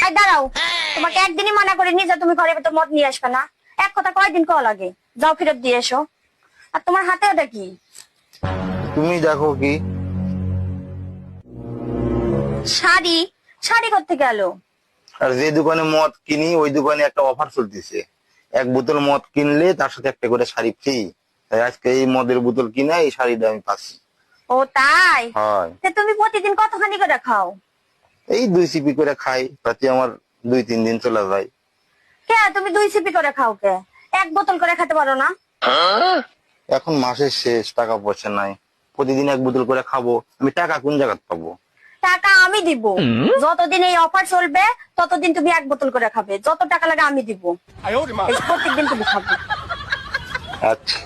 এই দাঁড়াও, তোমাকে একদিনই মানা করে নিয়ে যা, তুমি ঘরের ভেতর মদ নিয়ে আসবে না। এক কথা কয়দিন কল লাগে, যাও ফেরত দিয়ে এসো। আর তোমার হাতে ওটা কি? তুমি দেখো কি? শাড়ি। শাড়ি করতে গেল? আর যে দোকানে মদ কিনি ওই দোকানে একটা অফার চলতেছে, এক বোতল মদ কিনলে তার সাথে একটা করে শাড়ি ফ্রি। তাই আজকে এই মদের বোতল কিনে এই শাড়িটা আমি পাচ্ছি। ও তাই? হয়। তা তুমি প্রতিদিন কতখানি করে খাও? এই 2 সিপি করে খাই, তাতে আমার 2-3 দিন চলে যায়। কে, তুমি 2 সিপি করে খাও কে? এক বোতল করে খেতে পারো না? এখন মাসের শেষ, টাকা পয়সা নাই, প্রতিদিন এক বোতল করে খাবো, আমি টাকা কোন জায়গায় পাবো? টাকা আমি দিব। যতদিন এই অফার চলবে ততদিন তুমি এক বোতল করে খাবে, যত টাকা লাগে আমি দিব। এই প্রত্যেকদিন তুমি খাবে। আচ্ছা।